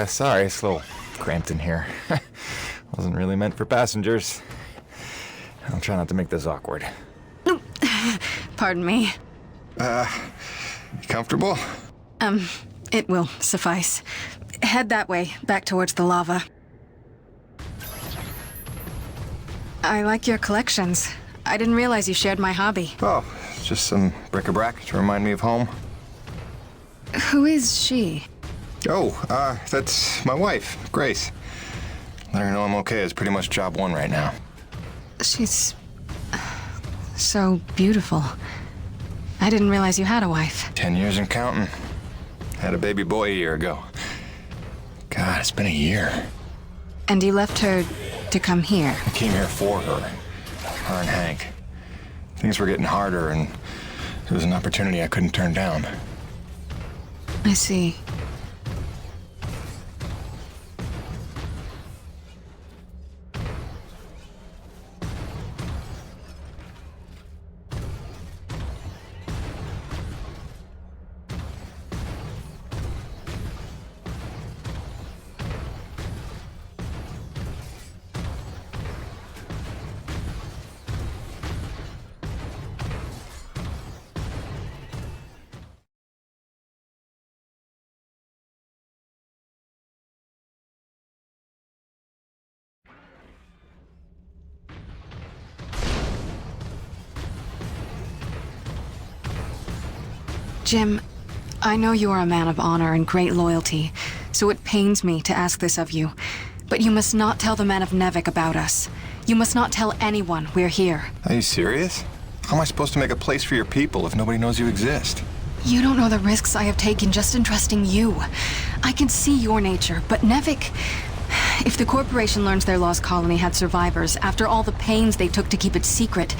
Sorry, it's a little cramped in here. Wasn't really meant for passengers. I'll try not to make this awkward. Pardon me. You comfortable? It will suffice. Head that way, back towards the lava. I like your collections. I didn't realize you shared my hobby. Oh, just some bric-a-brac to remind me of home. Who is she? Oh, that's my wife, Grace. Let her know I'm okay is pretty much job one right now. She's so beautiful. I didn't realize you had a wife. 10 years and counting. Had a baby boy a year ago. God, it's been a year. And you left her to come here? I came here for her and Hank. Things were getting harder, and it was an opportunity I couldn't turn down. I see. Jim, I know you are a man of honor and great loyalty, so it pains me to ask this of you. But you must not tell the men of Nevik about us. You must not tell anyone we're here. Are you serious? How am I supposed to make a place for your people if nobody knows you exist? You don't know the risks I have taken just in trusting you. I can see your nature, but Nevik... If the corporation learns their lost colony had survivors, after all the pains they took to keep it secret,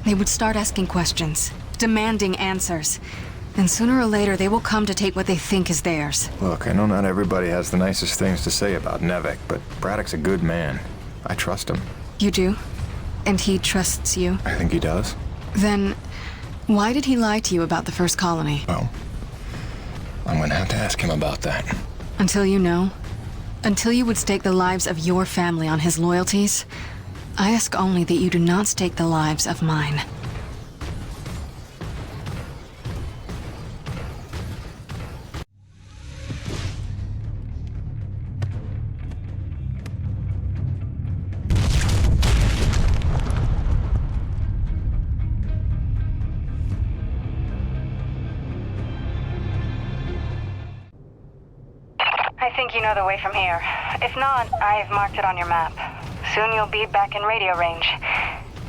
they would start asking questions, demanding answers. And sooner or later, they will come to take what they think is theirs. Look, I know not everybody has the nicest things to say about Nevik, but Braddock's a good man. I trust him. You do? And he trusts you? I think he does. Then, why did he lie to you about the first colony? Well, I'm gonna have to ask him about that. Until you know? Until you would stake the lives of your family on his loyalties? I ask only that you do not stake the lives of mine. I think you know the way from here. If not, I've marked it on your map. Soon you'll be back in radio range.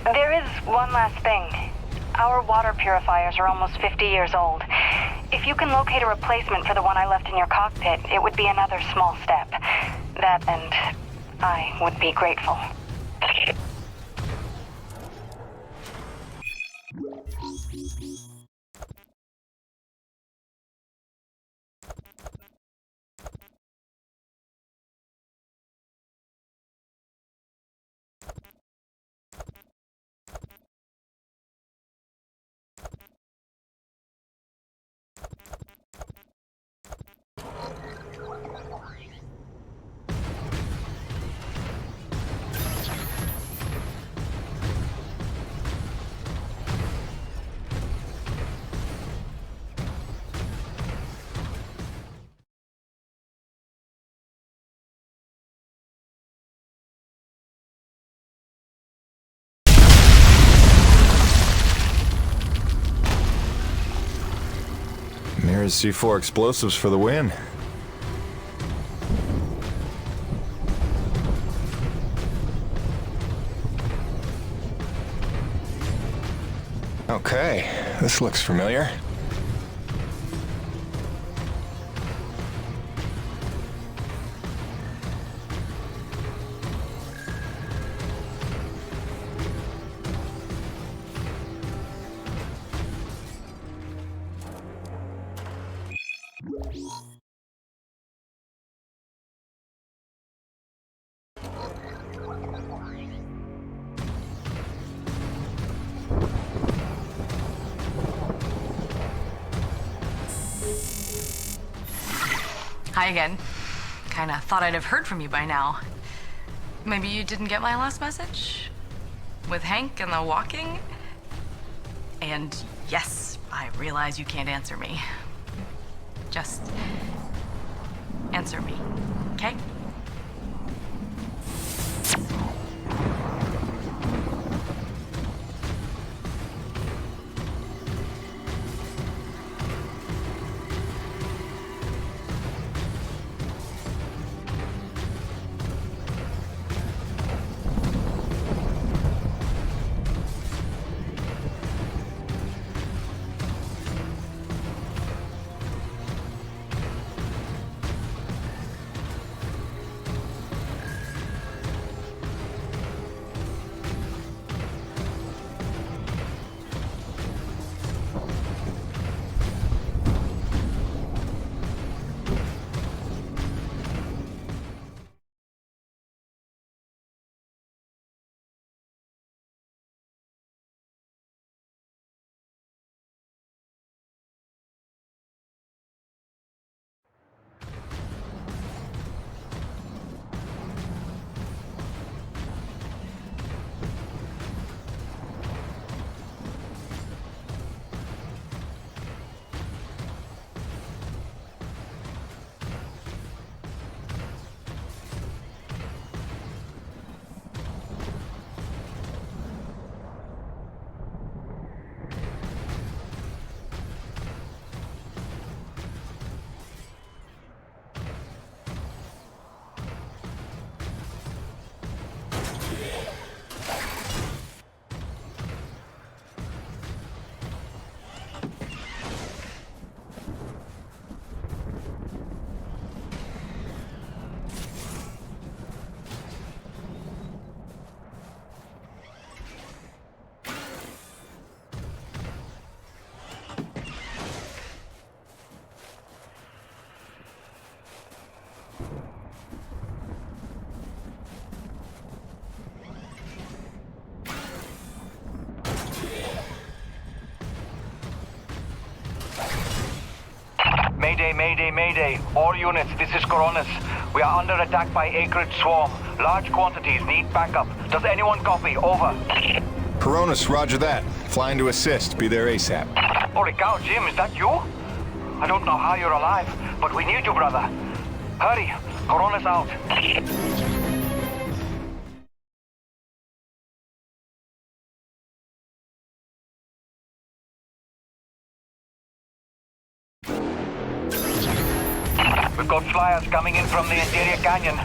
There is one last thing. Our water purifiers are almost 50 years old. If you can locate a replacement for the one I left in your cockpit, it would be another small step. That and I would be grateful. Here's C4 explosives for the win. Okay, this looks familiar. Hi again. Kinda thought I'd have heard from you by now. Maybe you didn't get my last message? With Hank and the walking? And yes, I realize you can't answer me. Just answer me, okay? Mayday, mayday, mayday. All units, this is Coronis. We are under attack by Acrid Swarm. Large quantities, need backup. Does anyone copy? Over. Coronis, roger that. Flying to assist. Be there ASAP. Holy cow, Jim, is that you? I don't know how you're alive, but we need you, brother. Hurry, Coronis out. We've got flyers coming in from the interior canyon.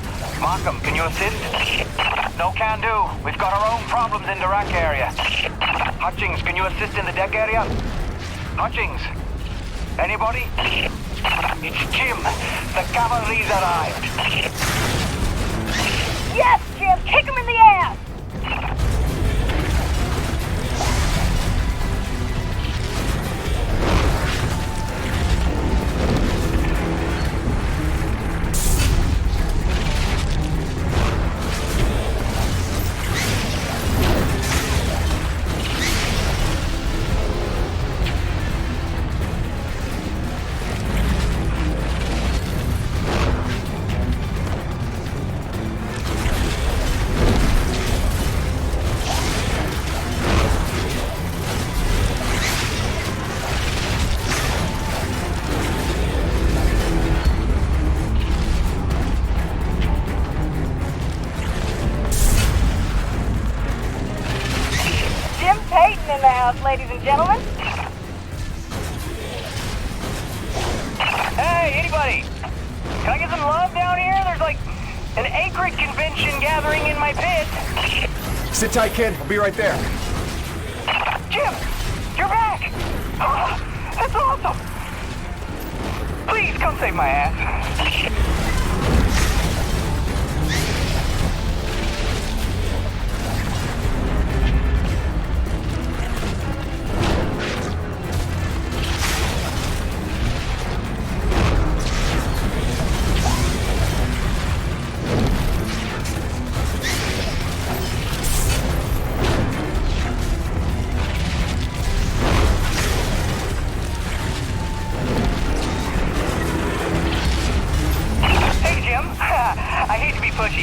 Markham, can you assist? No can do. We've got our own problems in the rack area. Hutchings, can you assist in the deck area? Hutchings? Anybody? It's Jim. The cavalry's arrived. Yes, Jim! Kick him in the ass! In the house, ladies and gentlemen. Hey, anybody? Can I get some love down here? There's like an acrid convention gathering in my pit. Sit tight, kid. I'll be right there. Jim, you're back. Oh, that's awesome. Please come save my ass.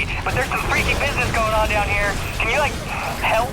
sorry, but there's some freaky business going on down here. Can you, like, help?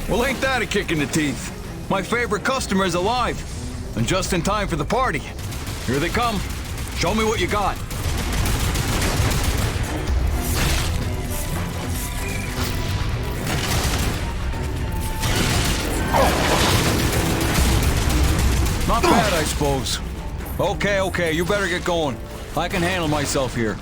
Well, ain't that a kick in the teeth? My favorite customer's alive. And just in time for the party. Here they come. Show me what you got. Not bad, I suppose. Okay, you better get going. I can handle myself here.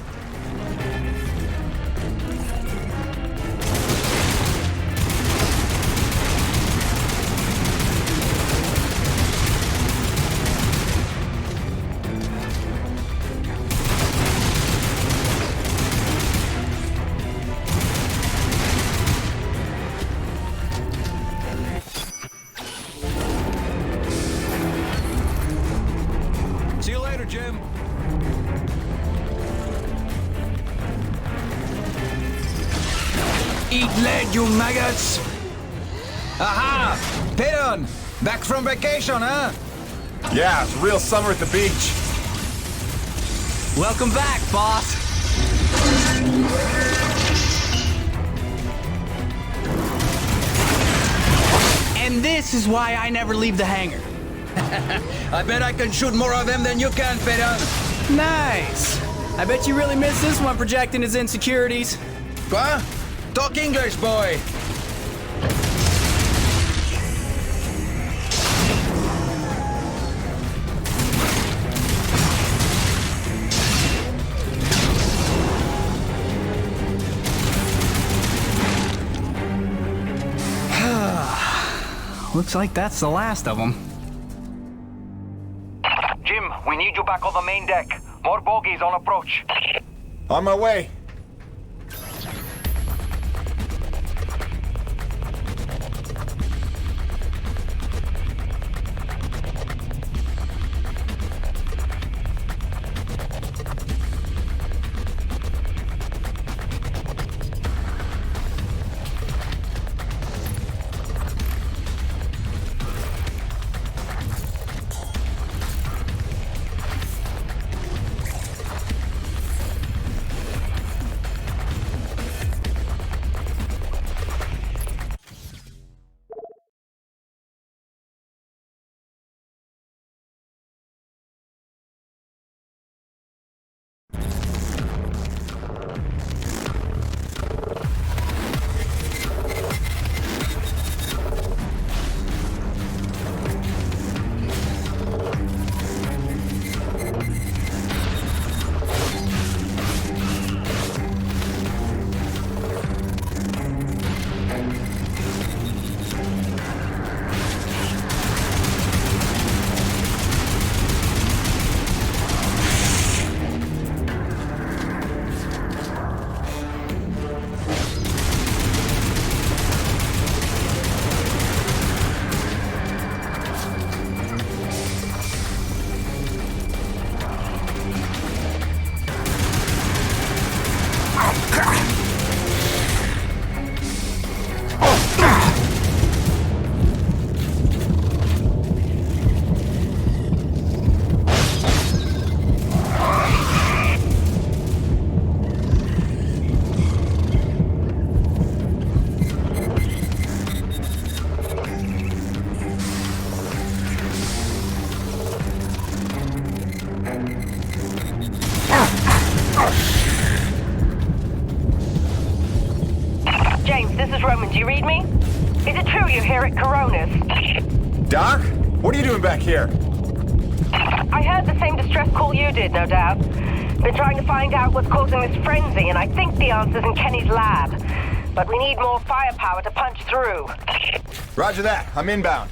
See you later, Jim. Eat lead, you maggots! Aha! Peyton! Back from vacation, huh? Yeah, it's a real summer at the beach. Welcome back, boss. And this is why I never leave the hangar. I bet I can shoot more of them than you can, Peyton. Nice. I bet you really missed this one projecting his insecurities. What? Talk English, boy. Looks like that's the last of them. Jim, we need you back on the main deck. More bogies on approach. On my way. Doc? What are you doing back here? I heard the same distress call you did, no doubt. Been trying to find out what's causing this frenzy, and I think the answer's in Kenny's lab. But we need more firepower to punch through. Roger that. I'm inbound.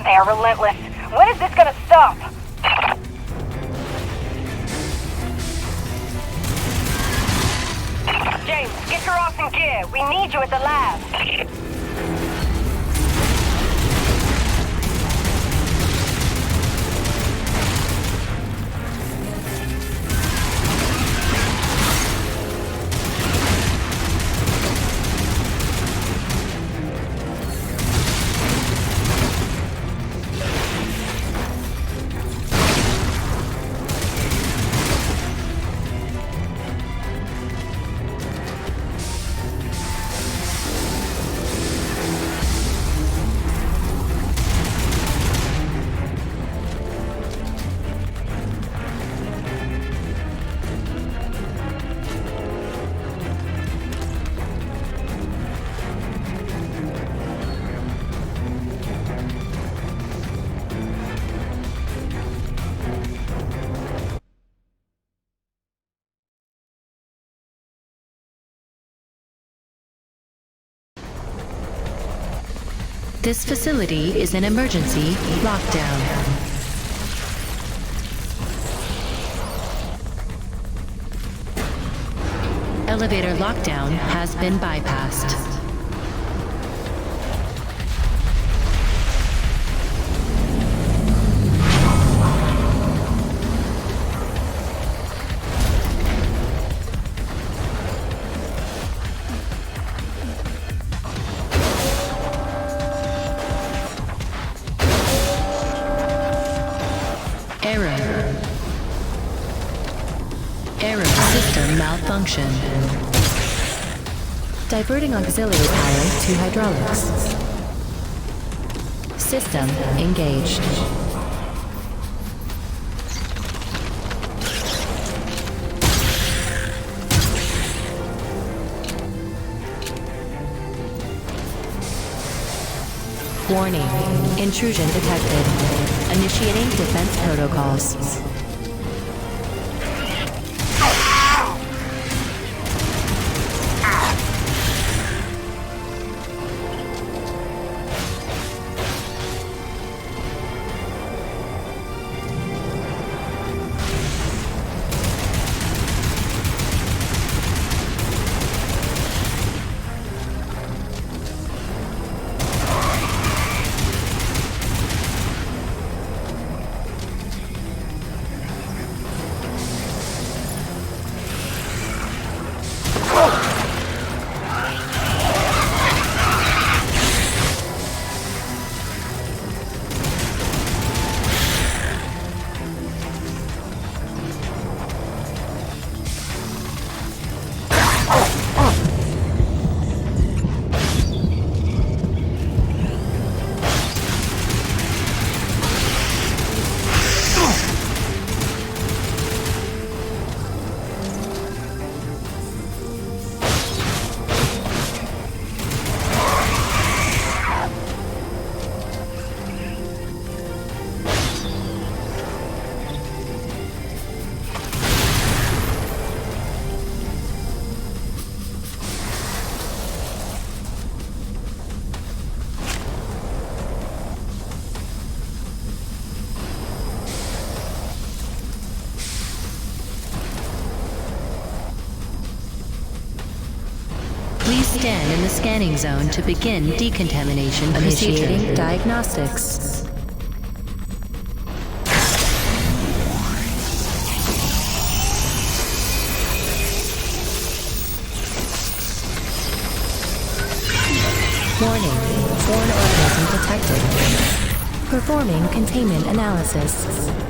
They are relentless. When is this gonna stop? James, get your ass in gear. We need you at the lab. This facility is an emergency lockdown. Elevator lockdown has been bypassed. Error. System malfunction. Diverting auxiliary power to hydraulics. System engaged. Warning. Intrusion detected. Initiating defense protocols. Please stand in the scanning zone to begin decontamination procedure. Initiating diagnostics. Warning. Foreign organism detected. Performing containment analysis.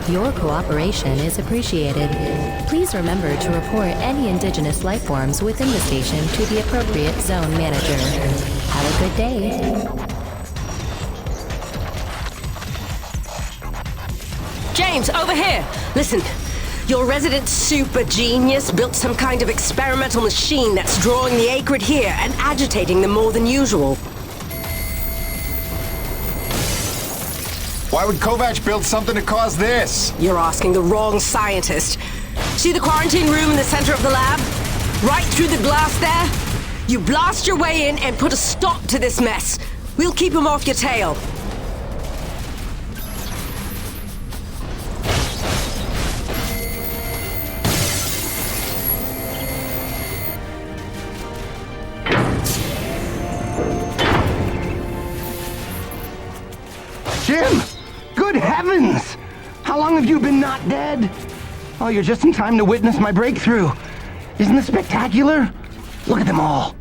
Your cooperation is appreciated. Please remember to report any indigenous life forms within the station to the appropriate zone manager. Have a good day. James, over here! Listen, your resident super genius built some kind of experimental machine that's drawing the acrid here and agitating them more than usual. Why would Kovac build something to cause this? You're asking the wrong scientist. See the quarantine room in the center of the lab? Right through the glass there? You blast your way in and put a stop to this mess. We'll keep him off your tail. Jim! Good heavens! How long have you been not dead? Oh, you're just in time to witness my breakthrough. Isn't this spectacular? Look at them all.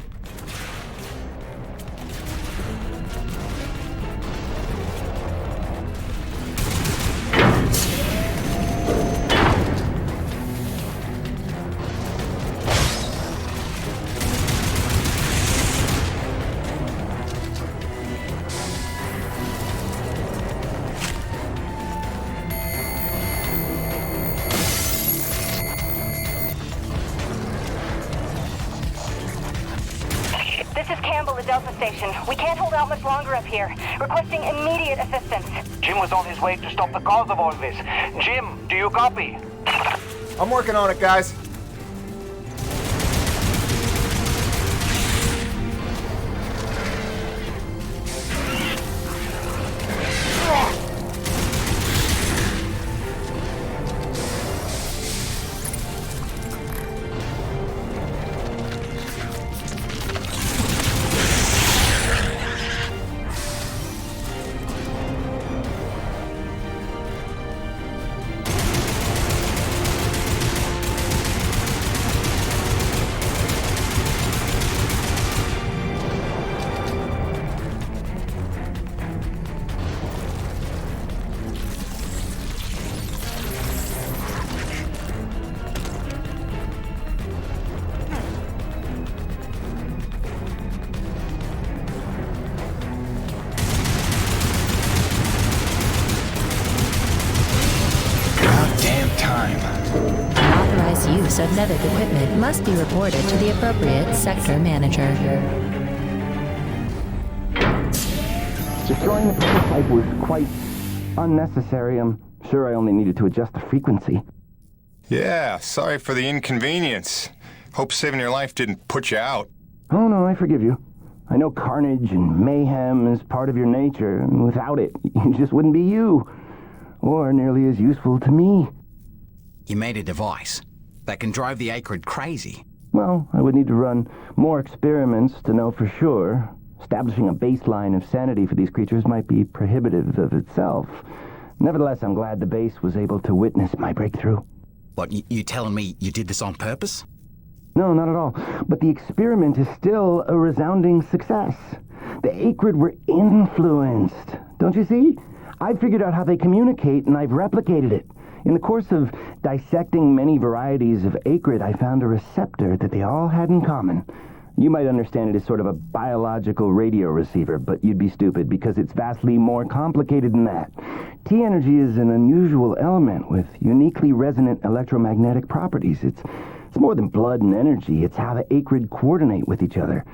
This is Campbell at Delta Station. We can't hold out much longer up here. Requesting immediate assistance. Jim was on his way to stop the cause of all this. Jim, do you copy? I'm working on it, guys. Unauthorized use of Nevic equipment must be reported to the appropriate sector manager. Destroying the prototype was quite unnecessary. I'm sure I only needed to adjust the frequency. Yeah, sorry for the inconvenience. Hope saving your life didn't put you out. Oh no, I forgive you. I know carnage and mayhem is part of your nature, and without it, you just wouldn't be you. Or nearly as useful to me. You made a device that can drive the Acrid crazy. Well, I would need to run more experiments to know for sure. Establishing a baseline of sanity for these creatures might be prohibitive of itself. Nevertheless, I'm glad the base was able to witness my breakthrough. What, you telling me you did this on purpose? No, not at all. But the experiment is still a resounding success. The Acrid were influenced. Don't you see? I've figured out how they communicate, and I've replicated it. In the course of dissecting many varieties of Acrid, I found a receptor that they all had in common. You might understand it as sort of a biological radio receiver, but you'd be stupid because it's vastly more complicated than that. T-energy is an unusual element with uniquely resonant electromagnetic properties. It's more than blood and energy. It's how the Acrid coordinate with each other.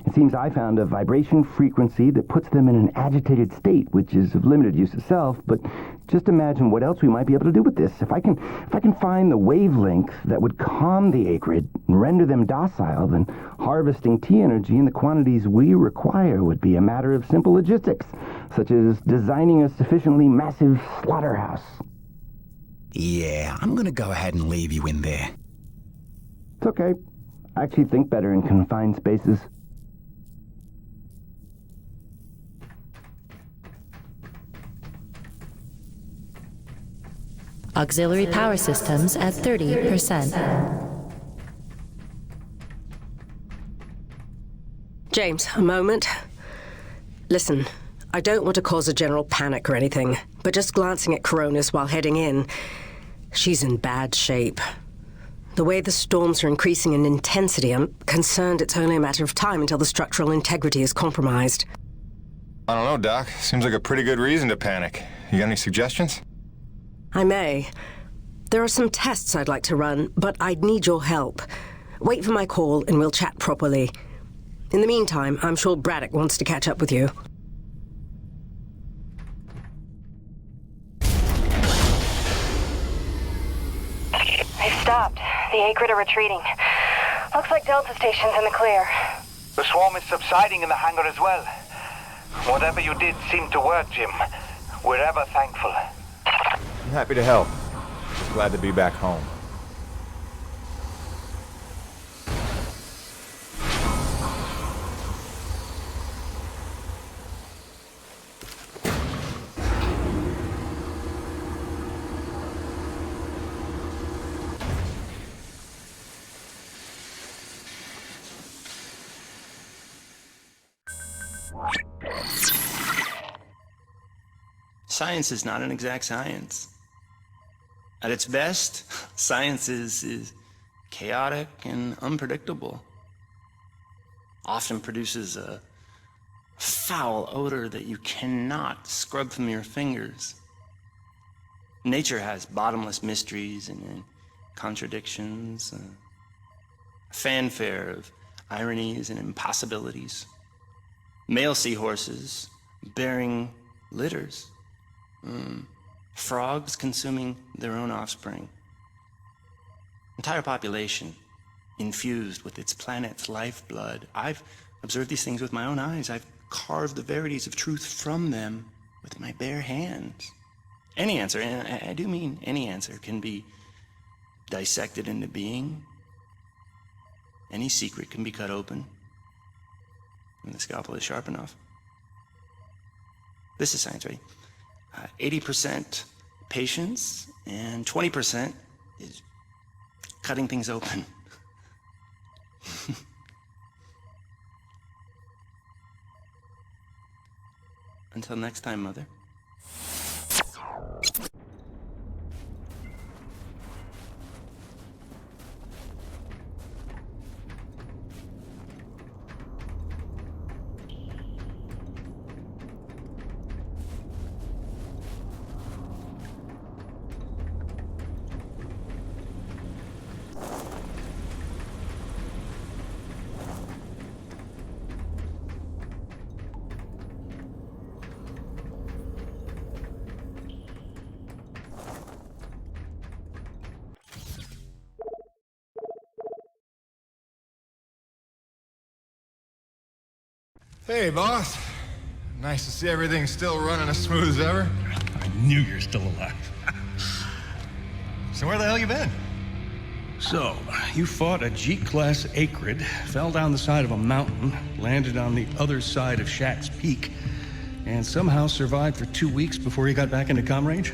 It seems I found a vibration frequency that puts them in an agitated state, which is of limited use itself, but just imagine what else we might be able to do with this. If I can find the wavelength that would calm the Acrid and render them docile, then harvesting T-energy in the quantities we require would be a matter of simple logistics, such as designing a sufficiently massive slaughterhouse. Yeah, I'm gonna go ahead and leave you in there. It's okay. I actually think better in confined spaces. Auxiliary power systems at 30%. James, a moment. Listen, I don't want to cause a general panic or anything, but just glancing at Coronis while heading in, she's in bad shape. The way the storms are increasing in intensity, I'm concerned it's only a matter of time until the structural integrity is compromised. I don't know, Doc. Seems like a pretty good reason to panic. You got any suggestions? I may. There are some tests I'd like to run, but I'd need your help. Wait for my call and we'll chat properly. In the meantime, I'm sure Braddock wants to catch up with you. They've stopped. The Acrid are retreating. Looks like Delta Station's in the clear. The swarm is subsiding in the hangar as well. Whatever you did seemed to work, Jim. We're ever thankful. I'm happy to help. Just glad to be back home. Science is not an exact science. At its best, science is chaotic and unpredictable. Often produces a foul odor that you cannot scrub from your fingers. Nature has bottomless mysteries and contradictions, a fanfare of ironies and impossibilities. Male seahorses bearing litters. Frogs consuming their own offspring. Entire population infused with its planet's lifeblood. I've observed these things with my own eyes. I've carved the verities of truth from them with my bare hands. Any answer, and I do mean any answer, can be dissected into being. Any secret can be cut open when the scalpel is sharp enough. This is science, right? 80% patience and 20% is cutting things open. Until next time, Mother. Hey, boss. Nice to see everything still running as smooth as ever. I knew you're still alive. So where the hell you been? So, you fought a G-class acrid, fell down the side of a mountain, landed on the other side of Shack's Peak, and somehow survived for 2 weeks before you got back into comm range?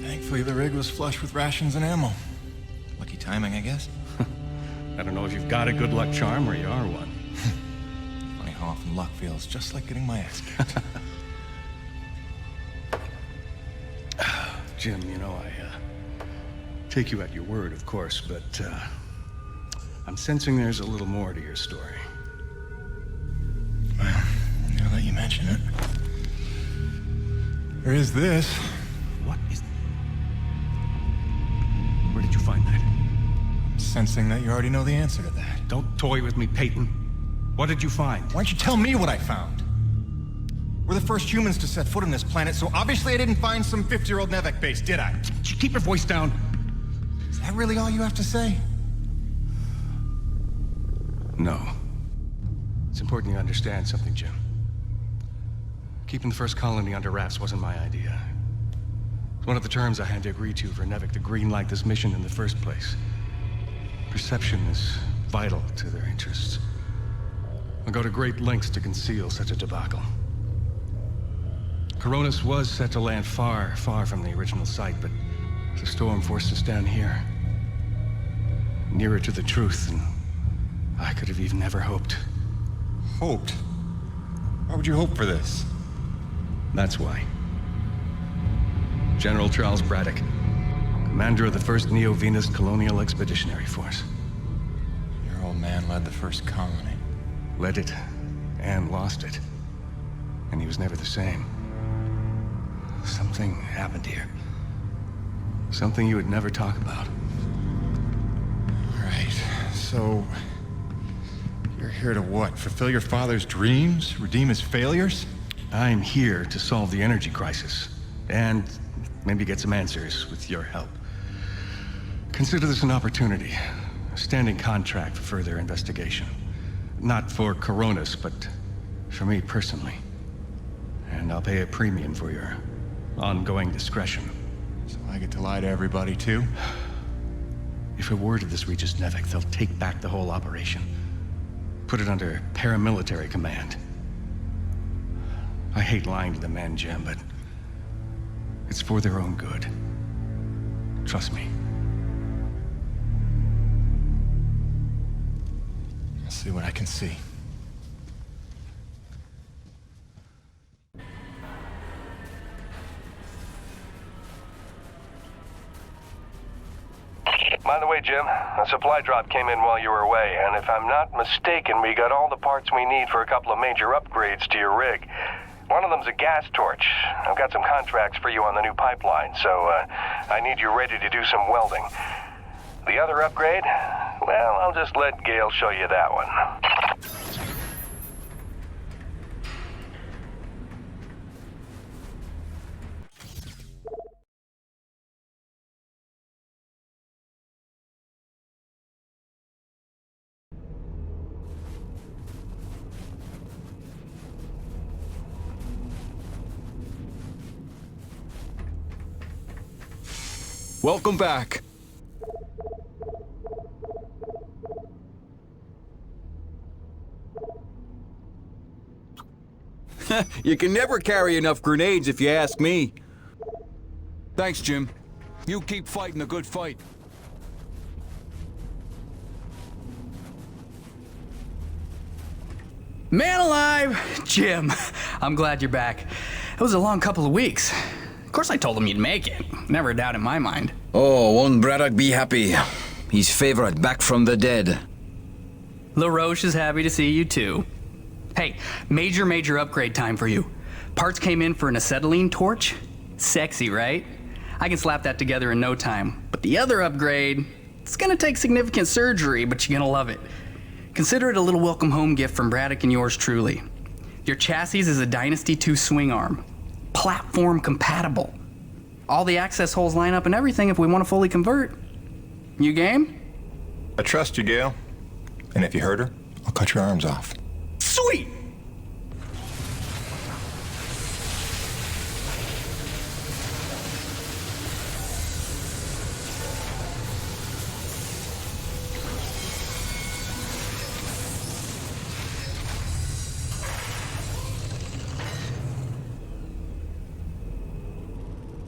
Thankfully, the rig was flush with rations and ammo. Lucky timing, I guess. I don't know if you've got a good luck charm or you are one. Funny how often luck feels just like getting my ass kicked. Jim, you know, I take you at your word, of course, but I'm sensing there's a little more to your story. Well, now that you mention it, there is this. What is... Where did you find that? I'm sensing that you already know the answer to that. Don't toy with me, Peyton. What did you find? Why don't you tell me what I found? We're the first humans to set foot on this planet, so obviously I didn't find some 50-year-old Nevek base, did I? Keep your voice down. Is that really all you have to say? No. It's important you understand something, Jim. Keeping the first colony under wraps wasn't my idea. It's one of the terms I had to agree to for Nevek to greenlight this mission in the first place. Perception is vital to their interests. I'll go to great lengths to conceal such a debacle. Coronis was set to land far, far from the original site, but the storm forced us down here. Nearer to the truth than I could have even ever hoped. Hoped? Why would you hope for this? That's why. General Charles Braddock, commander of the 1st Neo-Venus Colonial Expeditionary Force. Your old man led the first colony. Led it, and lost it. And he was never the same. Something happened here. Something you would never talk about. All right, so... you're here to what? Fulfill your father's dreams? Redeem his failures? I'm here to solve the energy crisis. And maybe get some answers with your help. Consider this an opportunity. A standing contract for further investigation. Not for Coronis, but for me personally. And I'll pay a premium for your ongoing discretion. So I get to lie to everybody, too? If a word of this reaches Nevek, they'll take back the whole operation. Put it under paramilitary command. I hate lying to the men, Jim, but it's for their own good. Trust me. I'll see what I can see. By the way, Jim, a supply drop came in while you were away, and if I'm not mistaken, we got all the parts we need for a couple of major upgrades to your rig. One of them's a gas torch. I've got some contracts for you on the new pipeline, so I need you ready to do some welding. The other upgrade? Well, I'll just let Gale show you that one. Welcome back. You can never carry enough grenades if you ask me. Thanks, Jim. You keep fighting a good fight. Man alive! Jim, I'm glad you're back. It was a long couple of weeks. Of course I told him you'd make it. Never a doubt in my mind. Oh, won't Braddock be happy? His favorite back from the dead. LaRoche is happy to see you too. Hey, major upgrade time for you. Parts came in for an acetylene torch. Sexy, right? I can slap that together in no time. But the other upgrade, it's gonna take significant surgery, but you're gonna love it. Consider it a little welcome home gift from Braddock and yours truly. Your chassis is a Dynasty 2 swing arm. Platform compatible. All the access holes line up and everything if we want to fully convert. You game? I trust you, Gale. And if you hurt her, I'll cut your arms off. Sweet!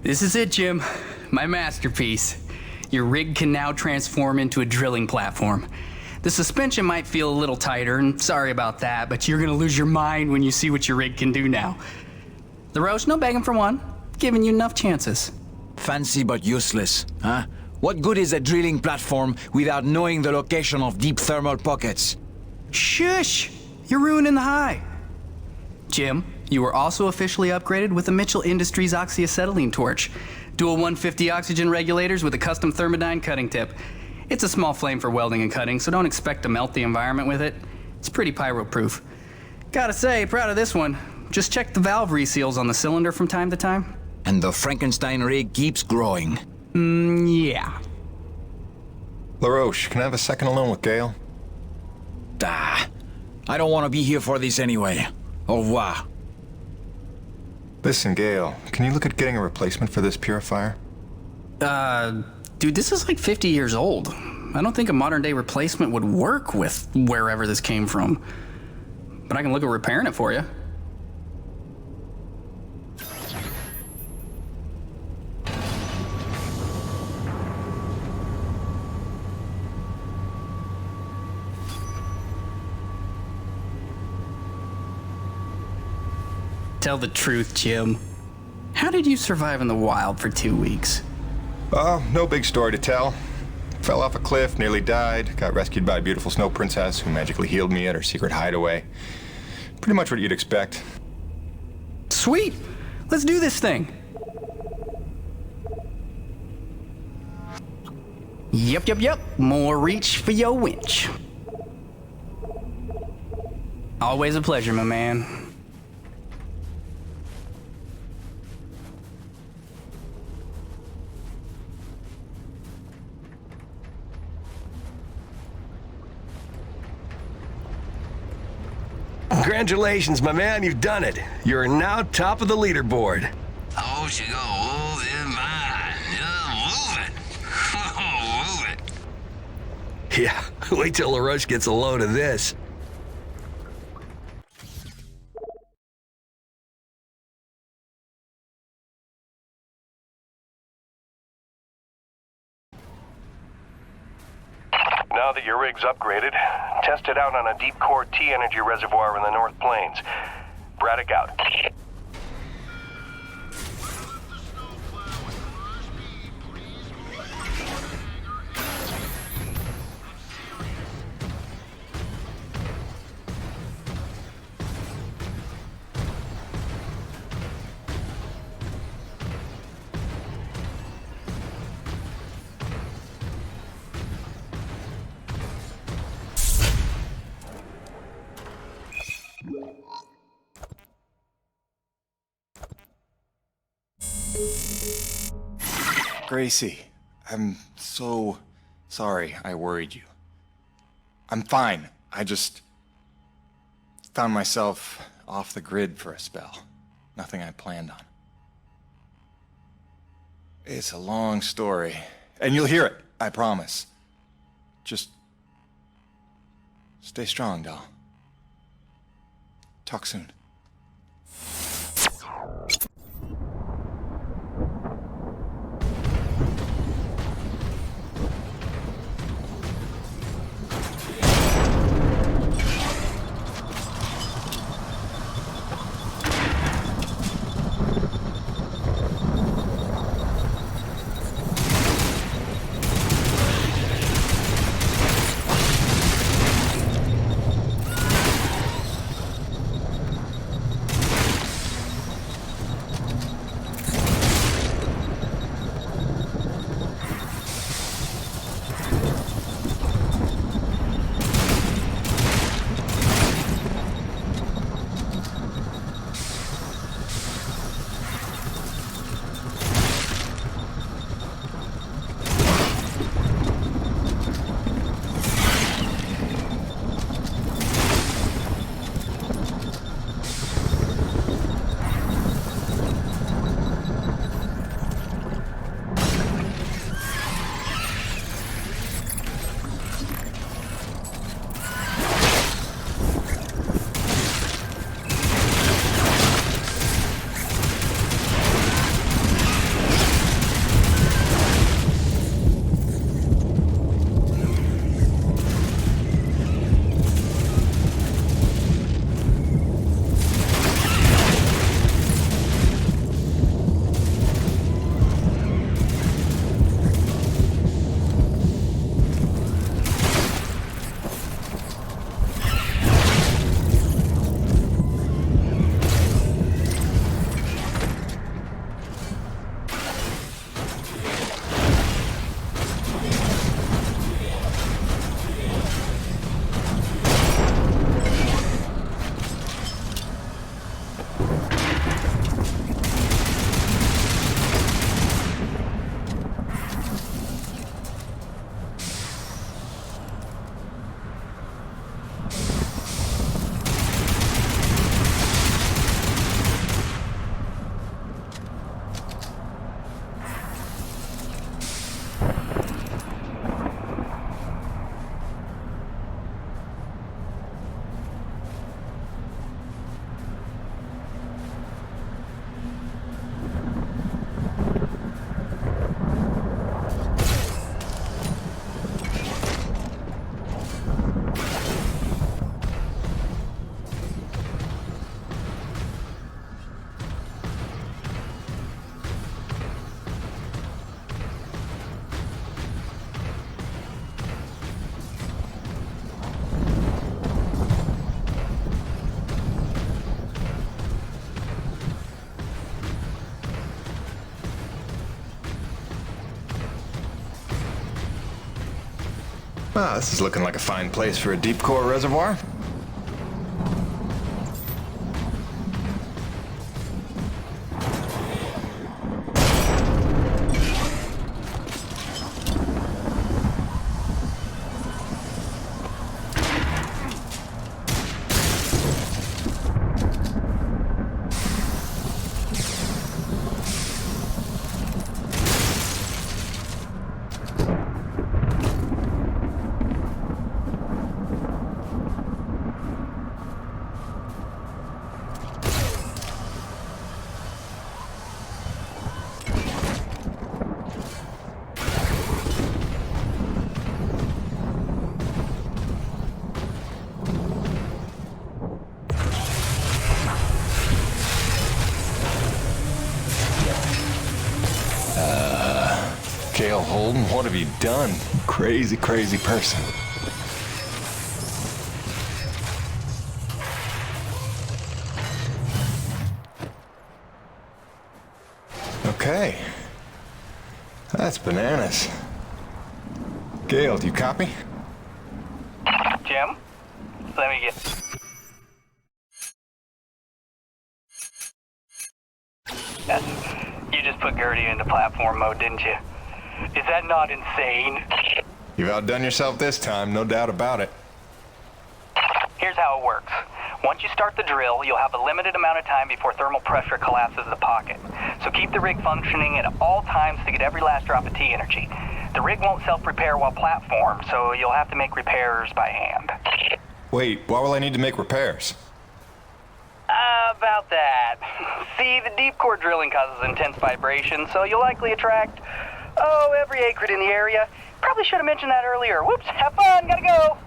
This is it, Jim. My masterpiece. Your rig can now transform into a drilling platform. The suspension might feel a little tighter, and sorry about that, but you're gonna lose your mind when you see what your rig can do now. LaRoche, no begging for one. Giving you enough chances. Fancy but useless, huh? What good is a drilling platform without knowing the location of deep thermal pockets? Shush! You're ruining the high. Jim, you were also officially upgraded with the Mitchell Industries oxyacetylene torch. Dual 150 oxygen regulators with a custom thermodyne cutting tip. It's a small flame for welding and cutting, so don't expect to melt the environment with it. It's pretty pyro-proof. Gotta say, proud of this one. Just check the valve reseals on the cylinder from time to time. And the Frankenstein rig keeps growing. Yeah. LaRoche, can I have a second alone with Gale? I don't want to be here for this anyway. Au revoir. Listen, Gale, can you look at getting a replacement for this purifier? Dude, this is like 50 years old. I don't think a modern-day replacement would work with wherever this came from. But I can look at repairing it for you. Tell the truth, Jim. How did you survive in the wild for 2 weeks? Oh, no big story to tell. Fell off a cliff, nearly died, got rescued by a beautiful snow princess who magically healed me at her secret hideaway. Pretty much what you'd expect. Sweet! Let's do this thing! Yep. More reach for your winch. Always a pleasure, my man. Congratulations, my man, you've done it. You're now top of the leaderboard. Oh, she go move in mine. Move it. Move it. Yeah, wait till LaRoche gets a load of this. Now that your rig's upgraded, test it out on a deep core T-energy reservoir in the North Plains. Braddock out. Gracie, I'm so sorry I worried you. I'm fine. I just found myself off the grid for a spell. Nothing I planned on. It's a long story, and you'll hear it, I promise. Just stay strong, doll. Talk soon. Ah, this is looking like a fine place for a deep core reservoir. Gail Holden, what have you done? Crazy, crazy person. Okay. That's bananas. Gail, do you copy? Jim? Let me get... Yes. You just put Gertie into platform mode, didn't you? Is that not insane? You've outdone yourself this time, no doubt about it. Here's how it works. Once you start the drill, you'll have a limited amount of time before thermal pressure collapses the pocket. So keep the rig functioning at all times to get every last drop of T energy. The rig won't self-repair while platformed, so you'll have to make repairs by hand. Wait, why will I need to make repairs? About that. See, the deep core drilling causes intense vibration, so you'll likely attract, every acrid in the area. Probably should have mentioned that earlier. Whoops, have fun, gotta go.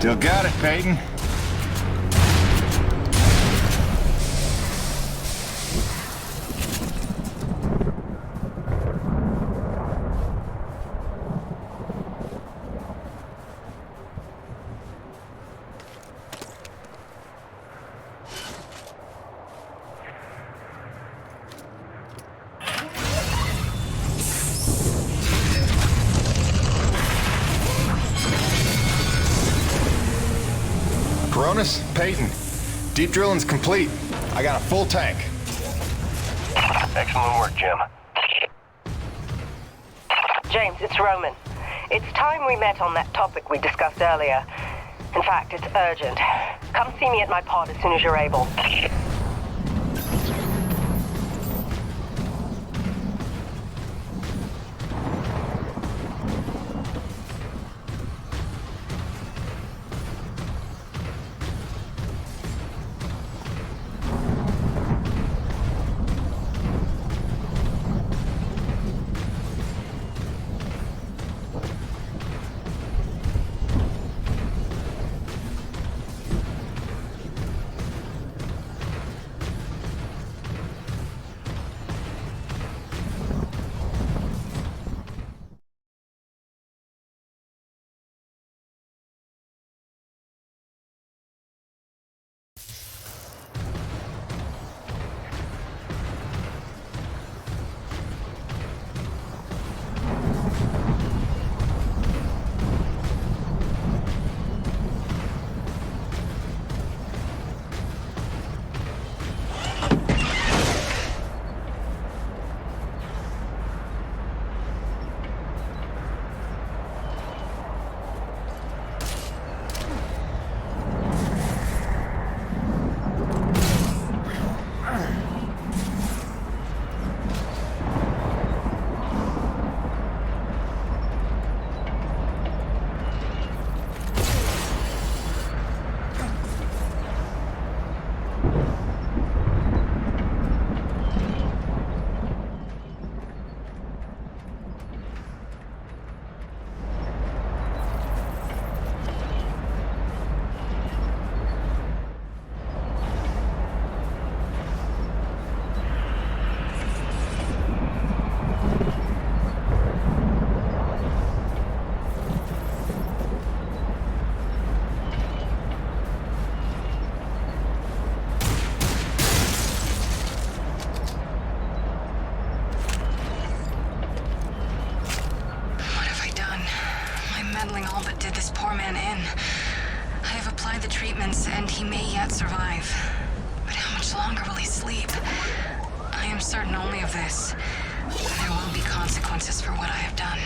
Still got it, Peyton. Cronus, Peyton, deep drilling's complete. I got a full tank. Excellent work, Jim. James, it's Roman. It's time we met on that topic we discussed earlier. In fact, it's urgent. Come see me at my pod as soon as you're able. And he may yet survive. But how much longer will he sleep? I am certain only of this. There will be consequences for what I have done.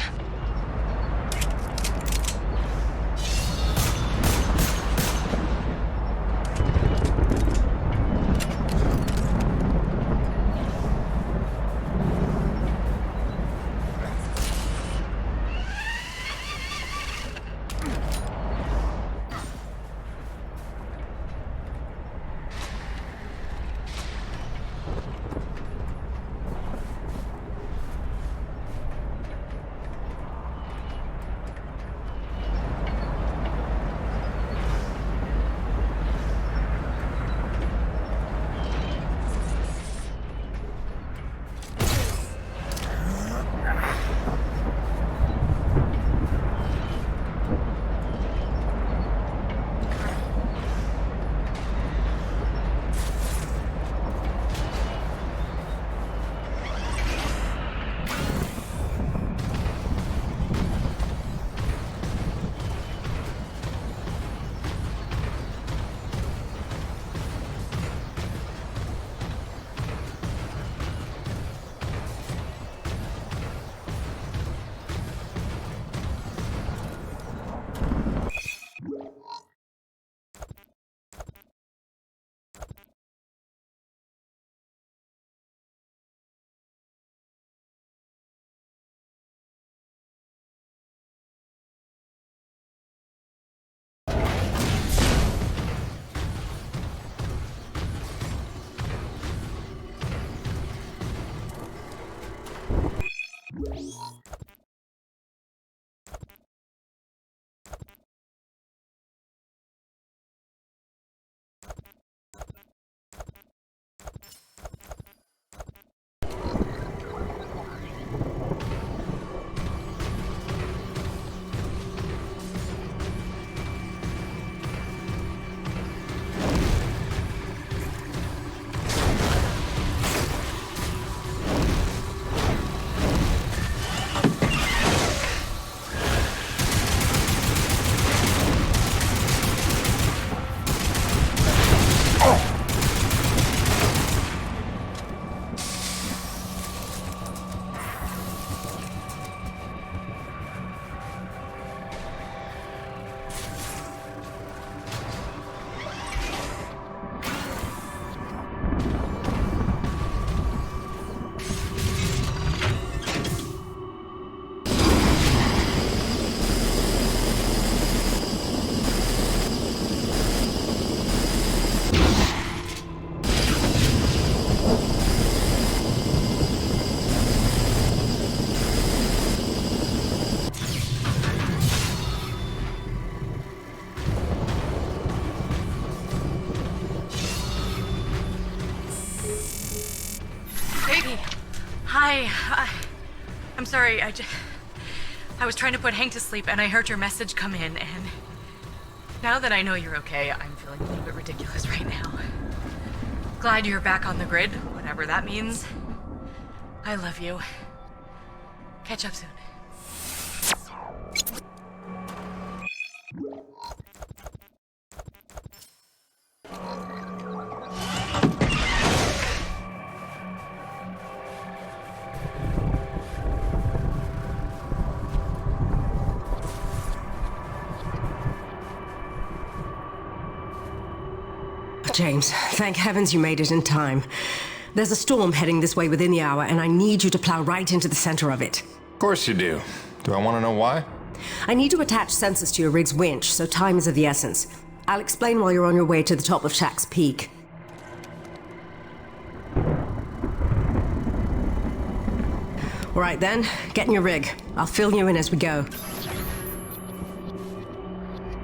Hi. I'm sorry. I was trying to put Hank to sleep, and I heard your message come in, and now that I know you're okay, I'm feeling a little bit ridiculous right now. Glad you're back on the grid, whatever that means. I love you. Catch up soon. James, thank heavens you made it in time. There's a storm heading this way within the hour, and I need you to plow right into the center of it. Of course you do. Do I want to know why? I need to attach sensors to your rig's winch, so time is of the essence. I'll explain while you're on your way to the top of Shack's Peak. All right then, get in your rig. I'll fill you in as we go.